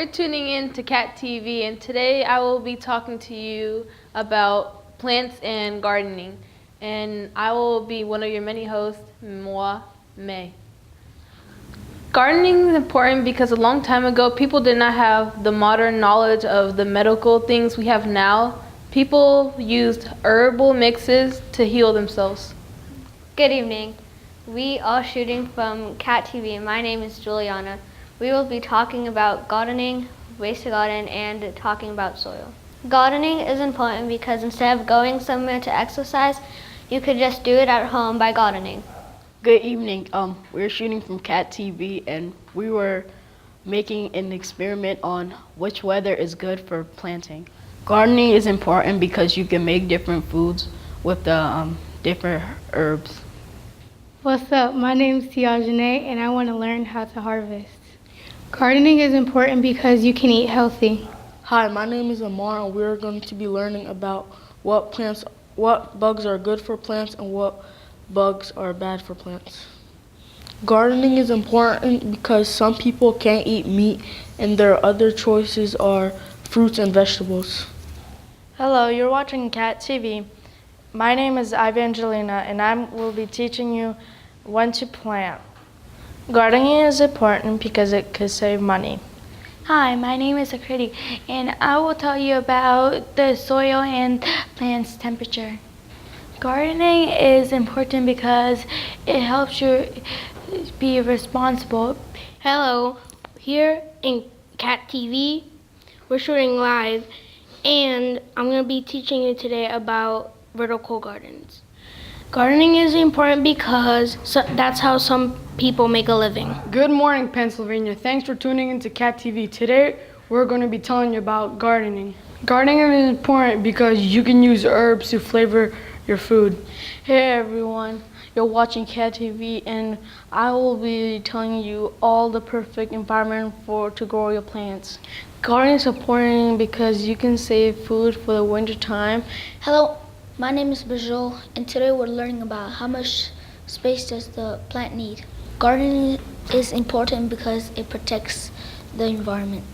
you're tuning in to Cat TV, and today I will be talking to you about plants and gardening. And I will be one of your many hosts, moi, May. Gardening is important because a long time ago, people did not have the modern knowledge of the medical things we have now. People used herbal mixes to heal themselves. Good evening. We are shooting from Cat TV. My name is Juliana. We will be talking about gardening, ways to garden, and talking about soil. Gardening is important because instead of going somewhere to exercise, you could just do it at home by gardening. Good evening. We're shooting from Cat TV, and we were making an experiment on which weather is good for planting. Gardening is important because you can make different foods with the different herbs. What's up? My name is Tiajane, and I want to learn how to harvest. Gardening is important because you can eat healthy. Hi, my name is Amar, and we're going to be learning about what bugs are good for plants and what bugs are bad for plants. Gardening is important because some people can't eat meat, and their other choices are fruits and vegetables. Hello, you're watching Cat TV. My name is Evangelina, and I will be teaching you when to plant. Gardening is important because it could save money. Hi, my name is Akriti, and I will tell you about the soil and plants temperature. Gardening is important because it helps you be responsible. Hello, here in Cat TV, we're shooting live, and I'm going to be teaching you today about vertical gardens. Gardening is important because that's how some people make a living. Good morning, Pennsylvania. Thanks for tuning into Cat TV. Today, we're going to be telling you about gardening. Gardening is important because you can use herbs to flavor your food. Hey everyone, you're watching Cat TV, and I will be telling you all the perfect environment to grow your plants. Gardening is important because you can save food for the winter time. Hello, my name is Bajul, and today we're learning about how much space does the plant need. Gardening is important because it protects the environment.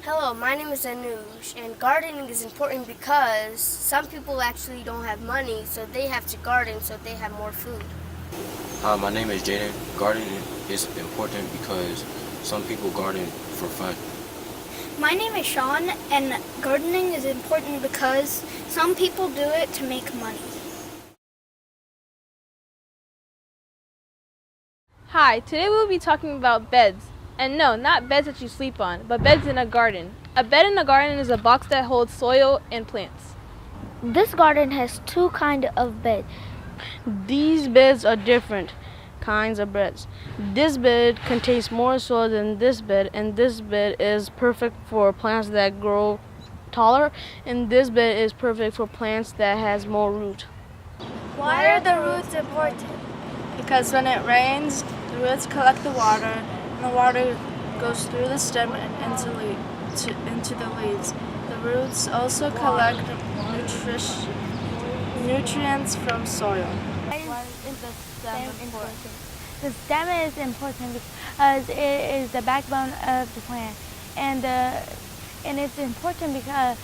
Hello, my name is Anush, and gardening is important because some people actually don't have money, so they have to garden so they have more food. Hi, my name is Jaden. Gardening is important because some people garden for fun. My name is Sean, and gardening is important because some people do it to make money. Hi, today we'll be talking about beds. And no, not beds that you sleep on, but beds in a garden. A bed in a garden is a box that holds soil and plants. This garden has two kinds of beds. These beds are different kinds of beds. This bed contains more soil than this bed, and this bed is perfect for plants that grow taller, and this bed is perfect for plants that has more root. Why are the roots important? Because when it rains, the roots collect the water, and the water goes through the stem and into the leaves. The roots also collect nutrients from soil. Why is the stem important? The stem is important because it is the backbone of the plant, and it's important because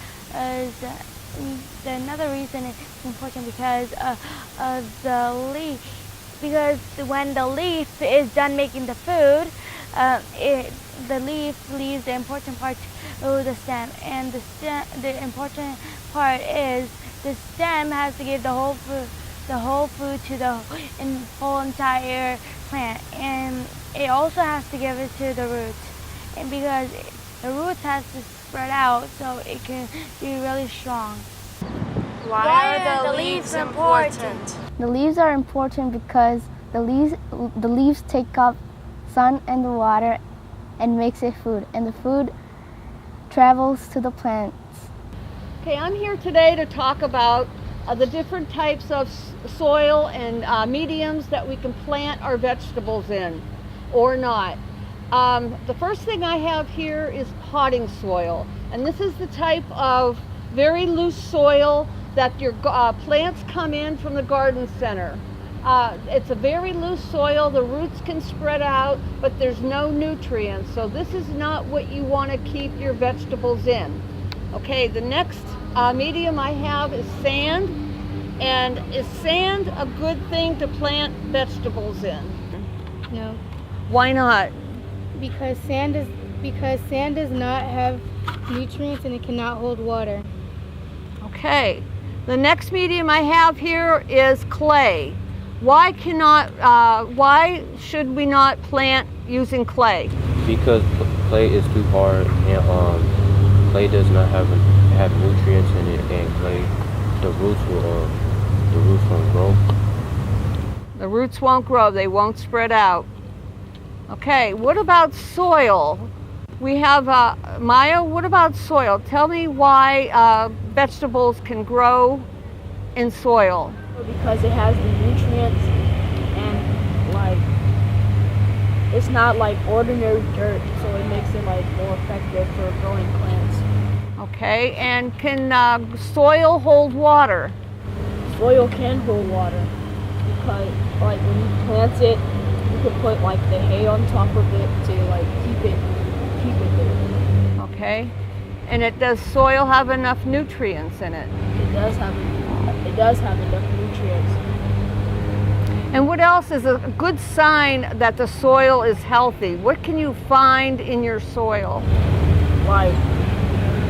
another reason it's important because of the leaf. Because when the leaf is done making the food, the leaf leaves the important part to the stem, and the important part is the stem has to give the whole food to the whole entire plant, and it also has to give it to the roots, and because the roots has to spread out so it can be really strong. Why are the leaves important? The leaves are important because the leaves take up sun and the water and makes it food, and the food travels to the plants. Okay, I'm here today to talk about the different types of soil and mediums that we can plant our vegetables in or not. The first thing I have here is potting soil, and this is the type of very loose soil that your plants come in from the garden center. It's a very loose soil. The roots can spread out, but there's no nutrients. So this is not what you want to keep your vegetables in. Okay, the next medium I have is sand. And is sand a good thing to plant vegetables in? No. Why not? Because sand does not have nutrients and it cannot hold water. Okay. The next medium I have here is clay. Why should we not plant using clay? Because clay is too hard, and clay does not have nutrients in it, and clay, the roots won't grow. The roots won't grow, they won't spread out. Okay, what about soil? We have, Maya, what about soil? Tell me why vegetables can grow in soil. Because it has the nutrients and like it's not like ordinary dirt, so it makes it like more effective for growing plants. Okay, and can soil hold water? Soil can hold water because like when you plant it, you can put like the hay on top of it to like keep it there. Okay, and does soil have enough nutrients in it? It does have enough nutrients. And what else is a good sign that the soil is healthy? What can you find in your soil? Like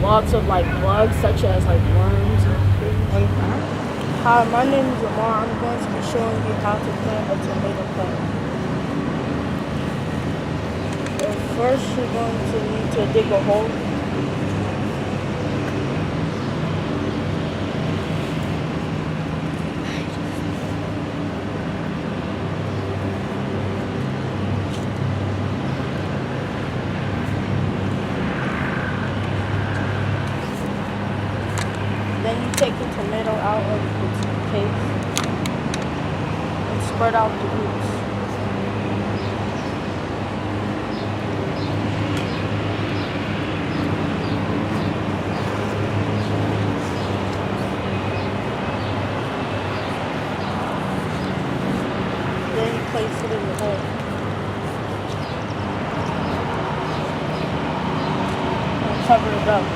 lots of like bugs, such as like worms and things. Hi, my name is Lamar. I'm going to be showing you how to plant a tomato plant. First, you're going to need to dig a hole. Then you take the tomato out of its case and spread out the roots. Then you place it in the hole. And cover it up.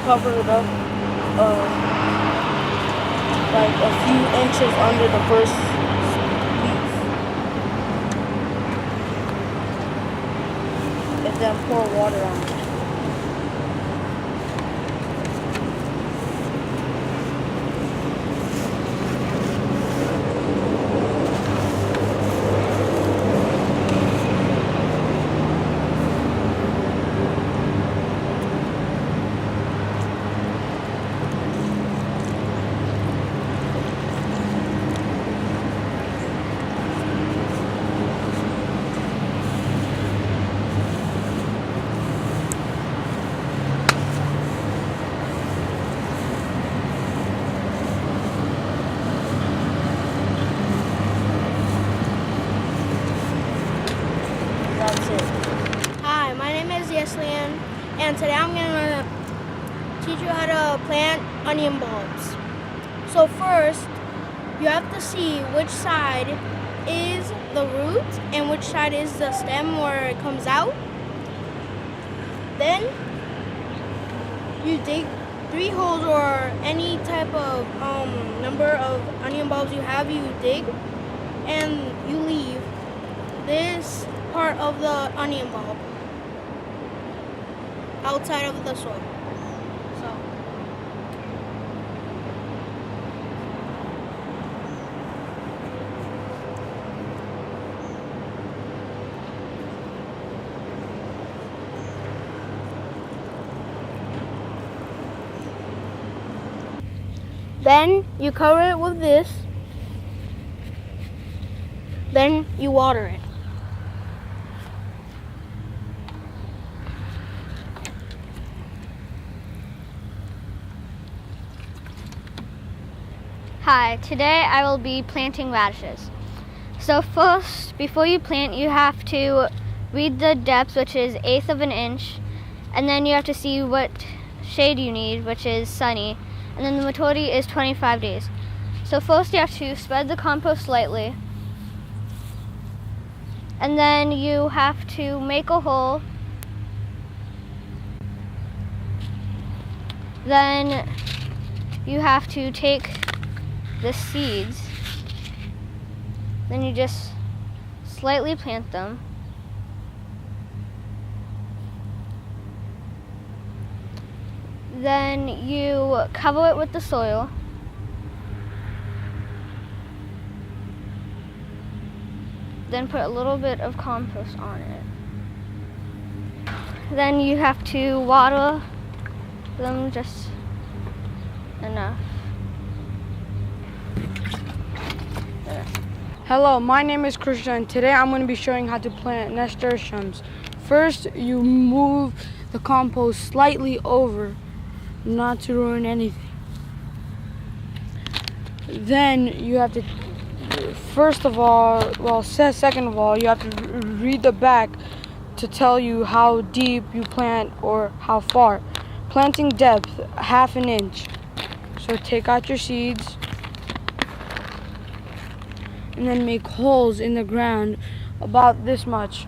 Cover it up like a few inches under the first leaf, and then pour water on it. Hi, my name is Yeslian, and today I'm going to teach you how to plant onion bulbs. So first, you have to see which side is the root and which side is the stem where it comes out. Then you dig 3 holes or any type of number of onion bulbs you have, you dig, and you leave this part of the onion bulb outside of the soil. Then you cover it with this. Then you water it. Hi, today I will be planting radishes. So first, before you plant, you have to read the depth, which is 1/8 of an inch, and then you have to see what shade you need, which is sunny, and then the maturity is 25 days. So first you have to spread the compost lightly, and then you have to make a hole. Then you have to take the seeds, then you just slightly plant them. Then you cover it with the soil. Then put a little bit of compost on it. Then you have to water them just enough. Hello, my name is Christian, and today I'm going to be showing how to plant nasturtiums. First, you move the compost slightly over, not to ruin anything. Then you have to, second of all, you have to read the back to tell you how deep you plant or how far. Planting depth, 1/2 an inch. So take out your seeds, and then make holes in the ground about this much.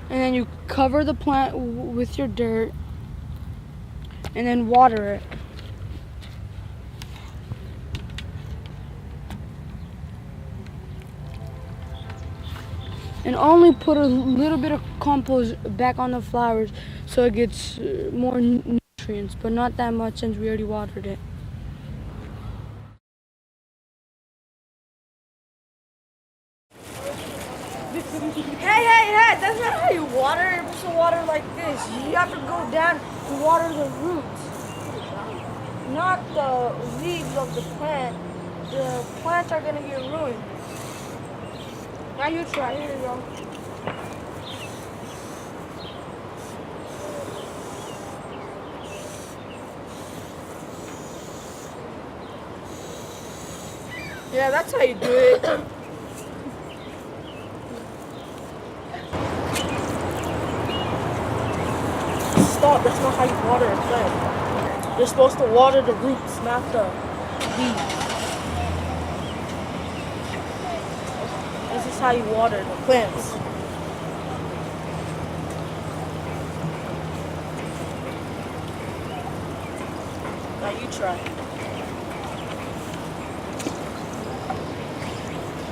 And then you cover the plant with your dirt, and then water it. And only put a little bit of compost back on the flowers so it gets more nutrients, but not that much since we already watered it. Hey, that's not how you water. You're supposed to water like this. You have to go down and water the roots, not the leaves of the plant. The plants are gonna get ruined. Now you try, here you go. Yeah, that's how you do it. Stop, that's not how you water a plant. You're supposed to water the roots, not the leaves. This is how you water the plants. Now you try.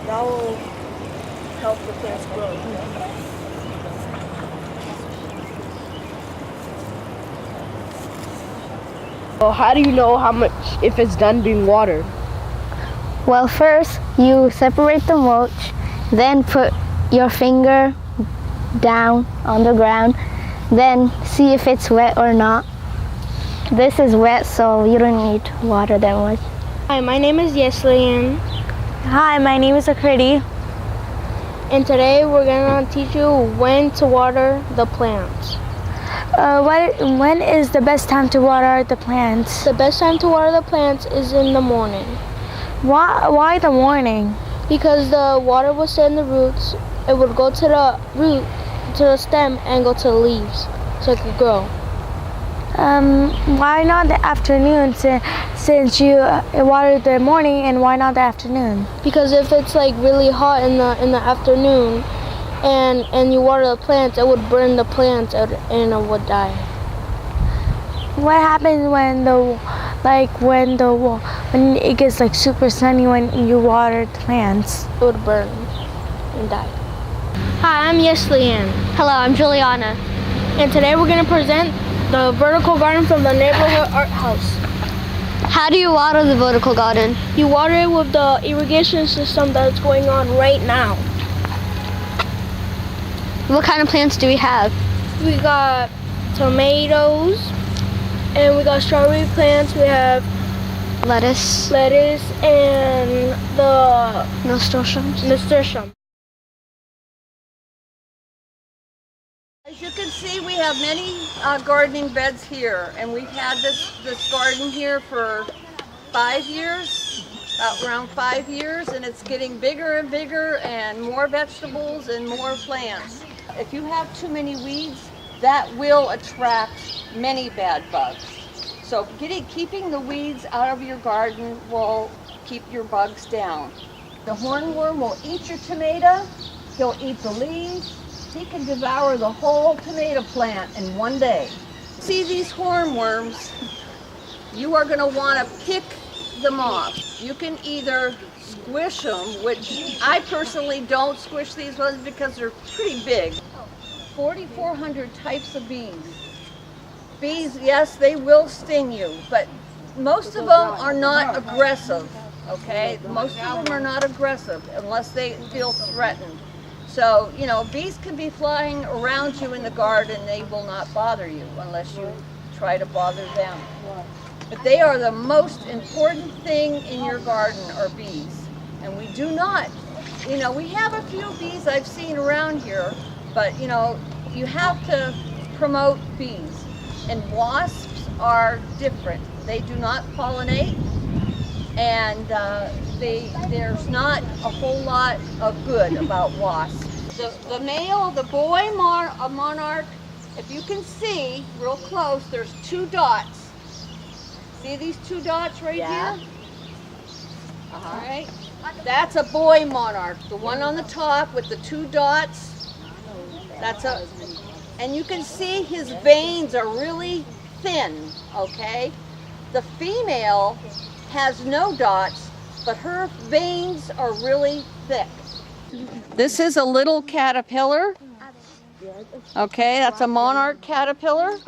That will help the plants grow. So how do you know how much, if it's done being watered? Well, first you separate the mulch, then put your finger down on the ground, then see if it's wet or not. This is wet, so you don't need to water that much. Hi, my name is Yeslian. Hi, my name is Akriti. And today we're going to teach you when to water the plants. When is the best time to water the plants? The best time to water the plants is in the morning. Why the morning? Because the water will stay in the roots. It would go to the root, to the stem, and go to the leaves, so it could grow. Why not the afternoon? Since you watered the morning, and why not the afternoon? Because if it's like really hot in the afternoon, and you water the plants, it would burn the plants out and it would die. What happens when it gets like super sunny when you water the plants? It would burn and die. Hi, I'm Yeslian. Hello, I'm Juliana. And today we're going to present the vertical garden from the neighborhood art house. How do you water the vertical garden? You water it with the irrigation system that's going on right now. What kind of plants do we have? We got tomatoes, and we got strawberry plants. We have Lettuce. And the Nasturtiums. nasturtium. As you can see, we have many gardening beds here, and we've had this garden here for 5 years, around 5 years, and it's getting bigger and bigger, and more vegetables and more plants. If you have too many weeds, that will attract many bad bugs. So keeping the weeds out of your garden will keep your bugs down. The hornworm will eat your tomato, he'll eat the leaves, he can devour the whole tomato plant in one day. See these hornworms, you are going to want to pick them off. You can either squish them, which I personally don't squish these ones because they're pretty big. 4,400 types of bees. Bees, yes, they will sting you, but most of them are not aggressive, okay? Most of them are not aggressive unless they feel threatened. So, you know, bees can be flying around you in the garden. They will not bother you unless you try to bother them. But they are the most important thing in your garden are bees. And we do not, you know, we have a few bees I've seen around here, but, you know, you have to promote bees. And wasps are different. They do not pollinate, and there's not a whole lot of good about wasps. The male, the boy monarch, if you can see real close, there's 2 dots. See these 2 dots right here? All right. That's a boy monarch. The one on the top with the 2 dots, and you can see his veins are really thin, okay? The female has no dots, but her veins are really thick. This is a little caterpillar. Okay, that's a monarch caterpillar.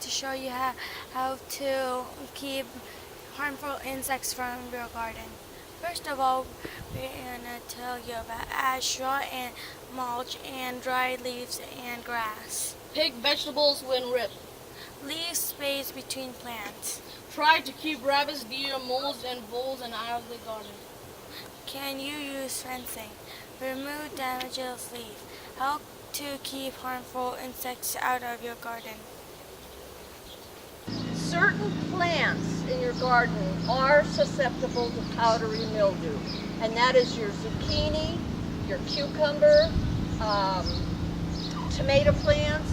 Show you how to keep harmful insects from your garden. First of all, we're going to tell you about add straw and mulch and dry leaves and grass. Pick vegetables when ripped. Leave space between plants. Try to keep rabbits, deer, moles, and voles out of the garden. Can you use fencing? Remove damages leaves. Help to keep harmful insects out of your garden. Certain plants in your garden are susceptible to powdery mildew, and that is your zucchini, your cucumber, tomato plants.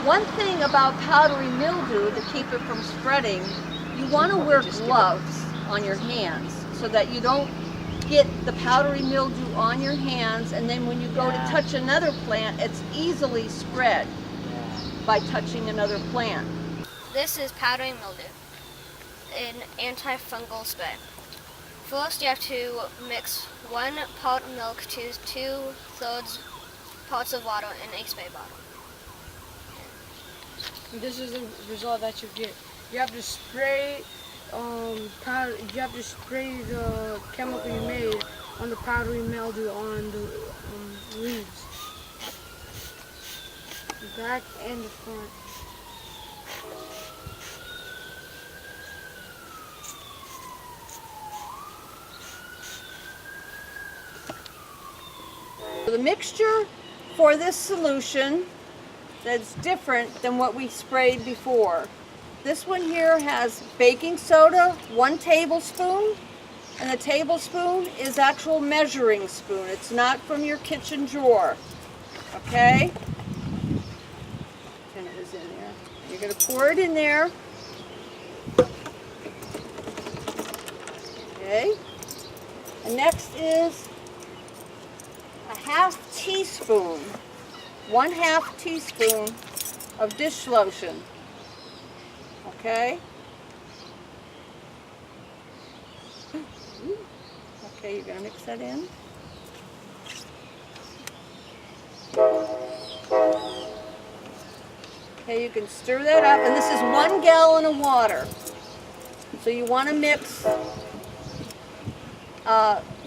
One thing about powdery mildew, to keep it from spreading, you want to wear gloves on your hands so that you don't get the powdery mildew on your hands, and then when you go to touch another plant, it's easily spread by touching another plant. This is powdery mildew, an antifungal spray. First, you have to mix 1 pot of milk to 2/3 pots of water in a spray bottle. This is the result that you get. You have to spray you have to spray the chemical you made on the powdery mildew on the leaves, the back and the front. The mixture for this solution that's different than what we sprayed before. This one here has baking soda, 1 tablespoon, and the tablespoon is actual measuring spoon. It's not from your kitchen drawer, okay? And it was in there. You're gonna pour it in there. Okay? And next is a 1/2 teaspoon, 1/2 teaspoon of dish lotion. Okay. Okay, you're going to mix that in. Okay, you can stir that up, and this is 1 gallon of water. So you want to mix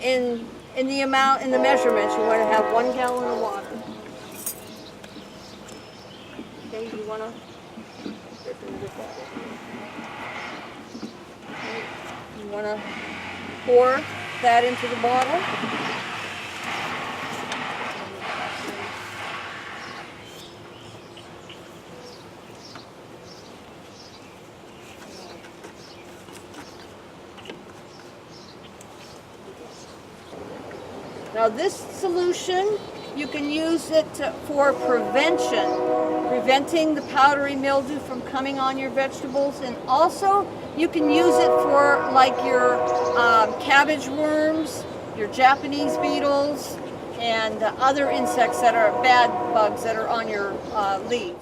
in the amount, in the measurements, you want to have 1 gallon of water. Okay, you want to. You want to pour that into the bottle. Now this solution, you can use it for preventing the powdery mildew from coming on your vegetables, and also you can use it for like your cabbage worms, your Japanese beetles, and other insects that are bad bugs that are on your leaves.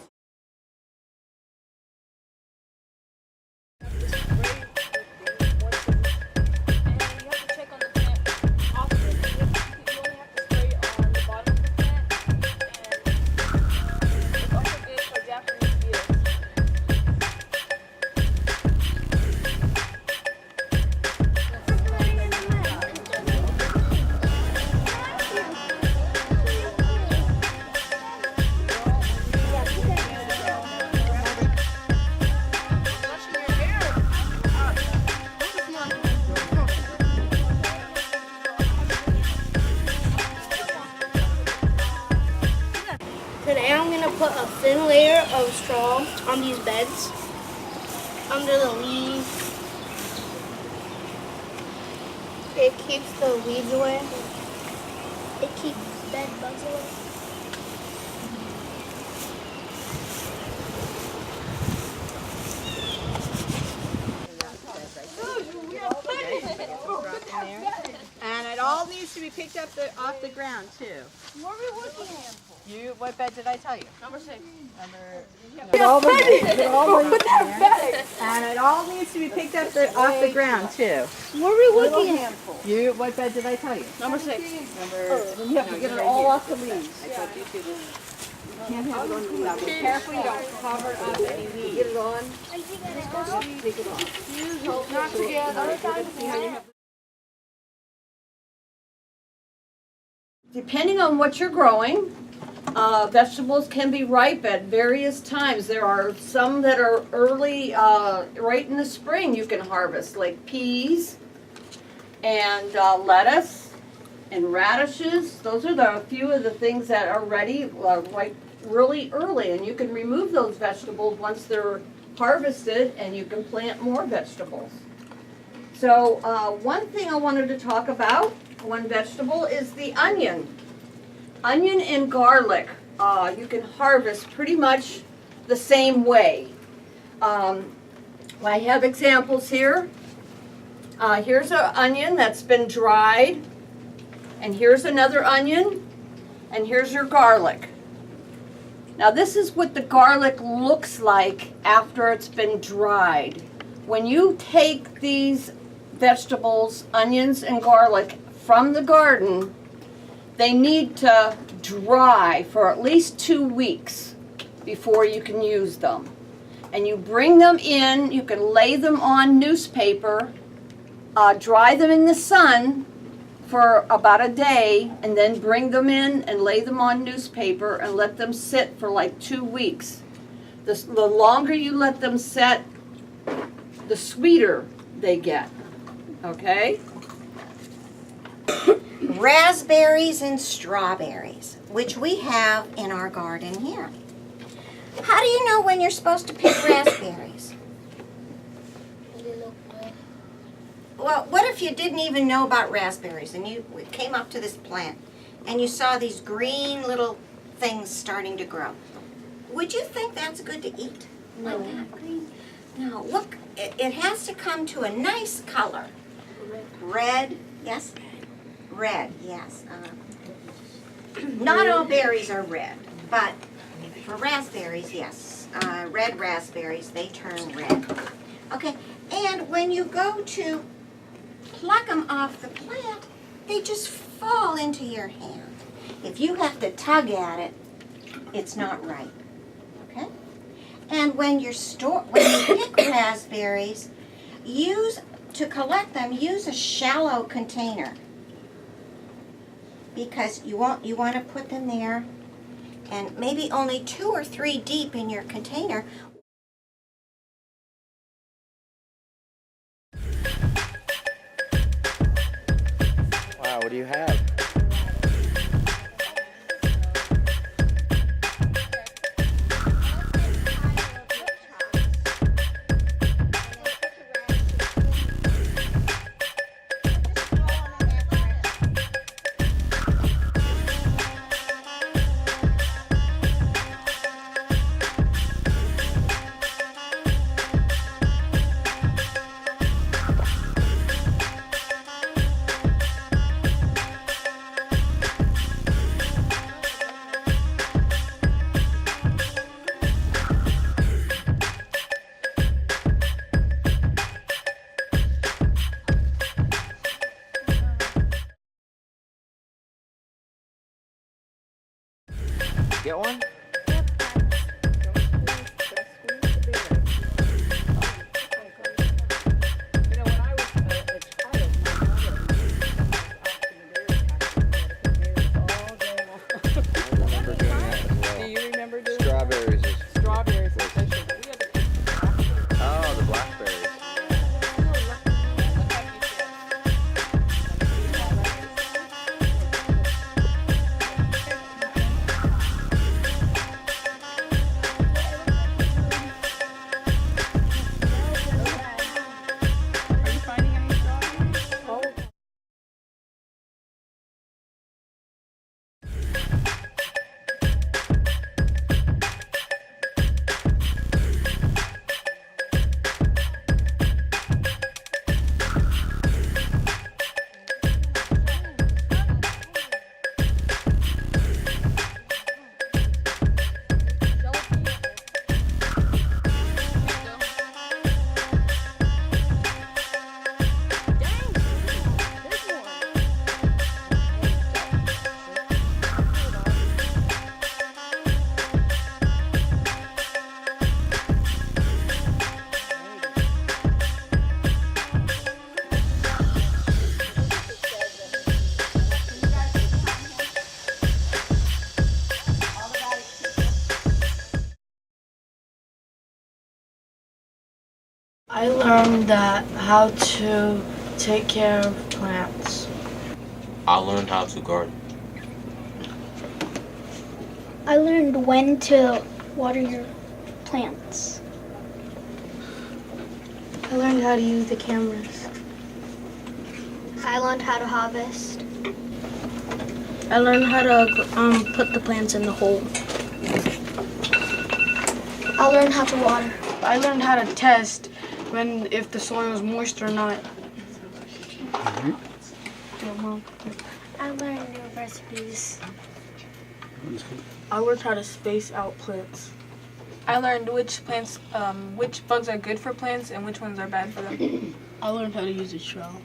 Today I'm going to put a thin layer of straw on these beds, under the leaves. It keeps the weeds away. It keeps bed bugs away. And it all needs to be picked up off the ground too. What are we looking at? What bed did I tell you? Number 6. And it all needs to be picked up off the ground too. What are we looking at? What bed did I tell you? Number 6. Then you have to get it all off the leaves. You can't have it on the leaves. Be careful you don't cover up any leaves. Get it on. Take it off. Not together. Depending on what you're growing, vegetables can be ripe at various times. There are some that are early, right in the spring you can harvest, like peas and lettuce and radishes. Those are a few of the things that are ready ripe really early, and you can remove those vegetables once they're harvested, and you can plant more vegetables. So one thing I wanted to talk about, one vegetable, is the onion. Onion and garlic, you can harvest pretty much the same way. I have examples here. Here's an onion that's been dried, and here's another onion, and here's your garlic. Now this is what the garlic looks like after it's been dried. When you take these vegetables, onions and garlic, from the garden, they need to dry for at least 2 weeks before you can use them. And you bring them in, you can lay them on newspaper, dry them in the sun for about a day, and then bring them in and lay them on newspaper and let them sit for like 2 weeks. The longer you let them sit, the sweeter they get, okay? Raspberries and strawberries, which we have in our garden here. How do you know when you're supposed to pick raspberries? Well, what if you didn't even know about raspberries and you came up to this plant and you saw these green little things starting to grow? Would you think that's good to eat? No. Like that green? No, look, it has to come to a nice color. Red, yes? Red, yes. Not all berries are red, but for raspberries, yes. red raspberries, they turn red. Okay, and when you go to pluck them off the plant, they just fall into your hand. If you have to tug at it, it's not right. Okay? And when you pick raspberries, to collect them, use a shallow container, because you want to put them there, and maybe only 2 or 3 deep in your container. Wow, what do you have? Get one? Do you remember doing strawberries? Strawberries. Oh, the blackberries. I learned how to take care of plants. I learned how to garden. I learned when to water your plants. I learned how to use the cameras. I learned how to harvest. I learned how to put the plants in the hole. I learned how to water. I learned how to test if the soil is moist or not. I learned new recipes. I learned how to space out plants. I learned which bugs are good for plants and which ones are bad for them. I learned how to use a trowel.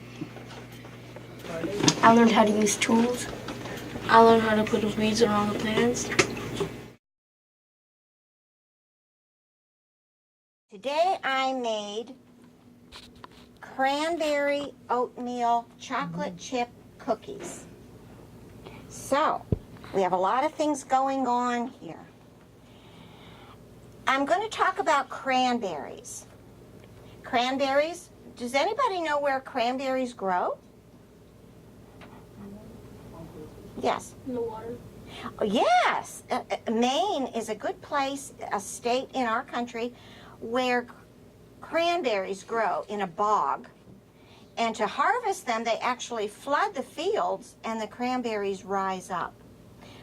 I learned how to use tools. I learned how to put weeds around the plants. Today I made cranberry oatmeal chocolate chip cookies. So, we have a lot of things going on here. I'm going to talk about cranberries. Cranberries, does anybody know where cranberries grow? Yes. In the water. Oh, yes. Maine is a good place, a state in our country, where cranberries grow in a bog. And to harvest them, they actually flood the fields and the cranberries rise up.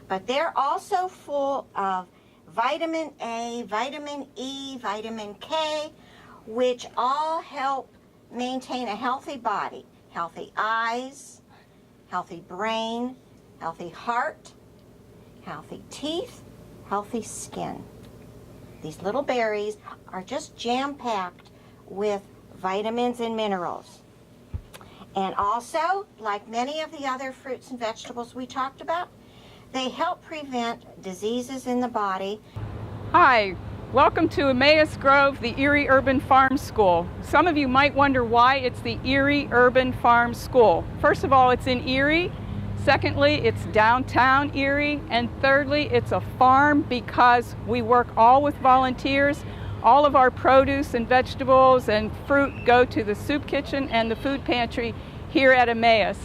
But they're also full of vitamin A, vitamin E, vitamin K, which all help maintain a healthy body, healthy eyes, healthy brain, healthy heart, healthy teeth, healthy skin. These little berries are just jam-packed with vitamins and minerals. And also, like many of the other fruits and vegetables we talked about, they help prevent diseases in the body. Hi, welcome to Emmaus Grove, the Erie Urban Farm School. Some of you might wonder why it's the Erie Urban Farm School. First of all, it's in Erie. Secondly, it's downtown Erie. And thirdly, it's a farm because we work all with volunteers. All of our produce and vegetables and fruit go to the soup kitchen and the food pantry here at Emmaus.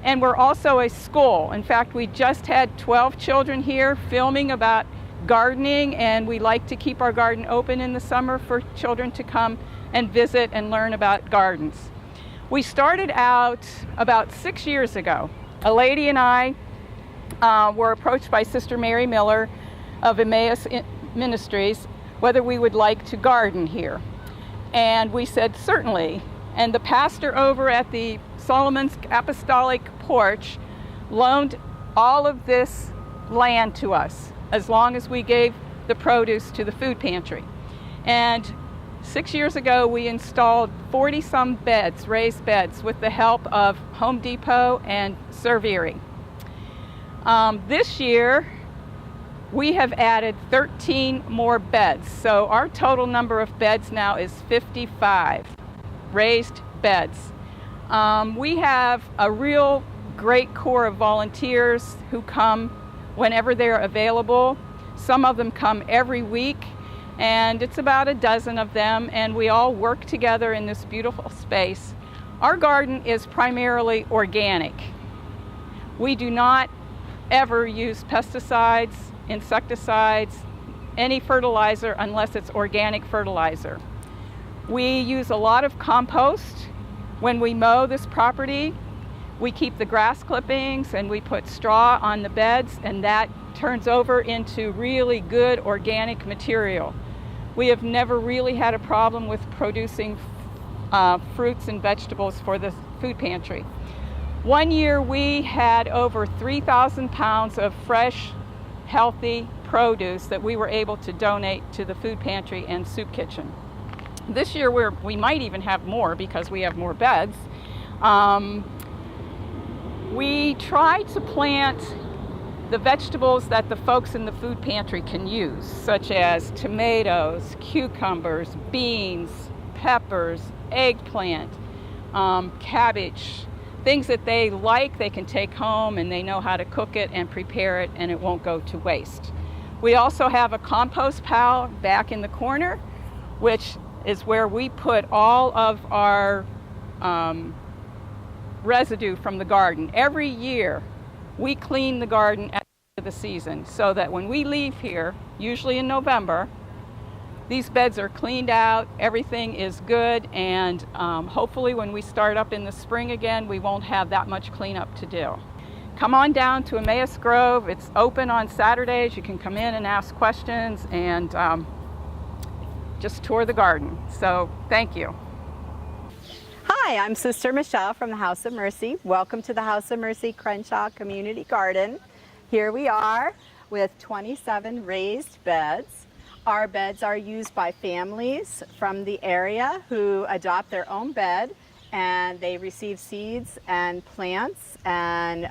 And we're also a school. In fact, we just had 12 children here filming about gardening, and we like to keep our garden open in the summer for children to come and visit and learn about gardens. We started out about 6 years ago. A lady and I were approached by Sister Mary Miller of Emmaus Ministries whether we would like to garden here. And we said certainly. And the pastor over at the Solomon's Apostolic Porch loaned all of this land to us as long as we gave the produce to the food pantry. And 6 years ago we installed 40-some beds, raised beds, with the help of Home Depot and Serveri. This year we have added 13 more beds, so our total number of beds now is 55 raised beds. We have a real great core of volunteers who come whenever they're available. Some of them come every week, and it's about a dozen of them, and we all work together in this beautiful space. Our garden is primarily organic. We do not ever use pesticides, insecticides, any fertilizer unless it's organic fertilizer. We use a lot of compost. When we mow this property, we keep the grass clippings and we put straw on the beds, and that turns over into really good organic material. We have never really had a problem with producing fruits and vegetables for the food pantry. One year we had over 3,000 pounds of fresh, healthy produce that we were able to donate to the food pantry and soup kitchen. This year we might even have more because we have more beds. We try to plant the vegetables that the folks in the food pantry can use, such as tomatoes, cucumbers, beans, peppers, eggplant, cabbage, things that they like, they can take home and they know how to cook it and prepare it, and it won't go to waste. We also have a compost pile back in the corner, which is where we put all of our residue from the garden. Every year we clean the garden at the end of the season so that when we leave here, usually in November, these beds are cleaned out, everything is good, and hopefully when we start up in the spring again, we won't have that much cleanup to do. Come on down to Emmaus Grove. It's open on Saturdays. You can come in and ask questions and just tour the garden. So thank you. Hi, I'm Sister Michelle from the House of Mercy. Welcome to the House of Mercy Crenshaw Community Garden. Here we are with 27 raised beds. Our beds are used by families from the area who adopt their own bed, and they receive seeds and plants and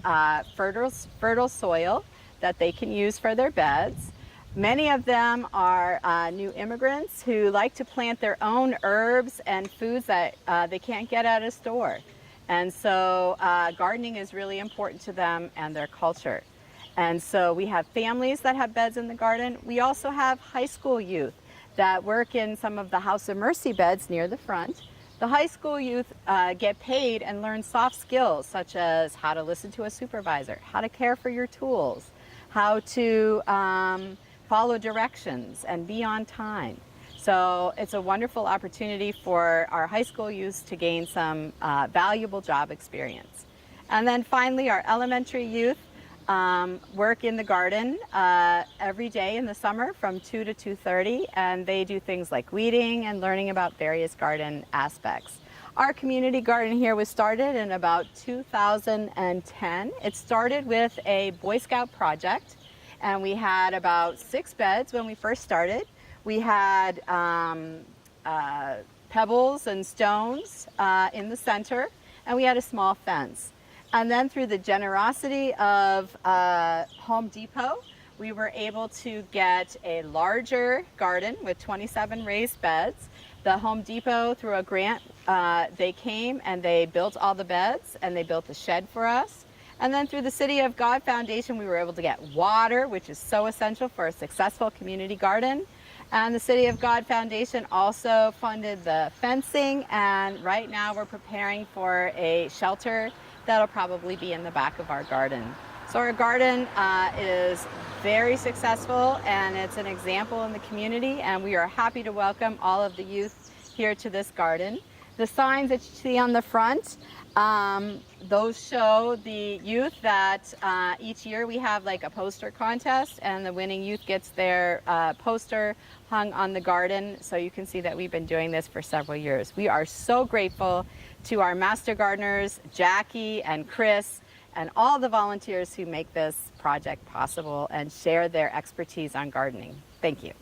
fertile soil that they can use for their beds. Many of them are new immigrants who like to plant their own herbs and foods that they can't get at a store. And so gardening is really important to them and their culture. And so we have families that have beds in the garden. We also have high school youth that work in some of the House of Mercy beds near the front. The high school youth get paid and learn soft skills such as how to listen to a supervisor, how to care for your tools, how to follow directions and be on time. So it's a wonderful opportunity for our high school youth to gain some valuable job experience. And then finally, our elementary youth work in the garden every day in the summer from 2 to 2:30, and they do things like weeding and learning about various garden aspects. Our community garden here was started in about 2010. It started with a Boy Scout project, and we had about 6 beds when we first started. We had pebbles and stones in the center, and we had a small fence. And then through the generosity of Home Depot, we were able to get a larger garden with 27 raised beds. The Home Depot, through a grant, they came and they built all the beds, and they built the shed for us. And then through the City of God Foundation, we were able to get water, which is so essential for a successful community garden. And the City of God Foundation also funded the fencing, and right now we're preparing for a shelter that'll probably be in the back of our garden. So our garden is very successful, and it's an example in the community, and we are happy to welcome all of the youth here to this garden. The signs that you see on the front, those show the youth that each year we have like a poster contest, and the winning youth gets their poster hung on the garden, so you can see that we've been doing this for several years. We are so grateful to our master gardeners, Jackie and Chris, and all the volunteers who make this project possible and share their expertise on gardening. Thank you.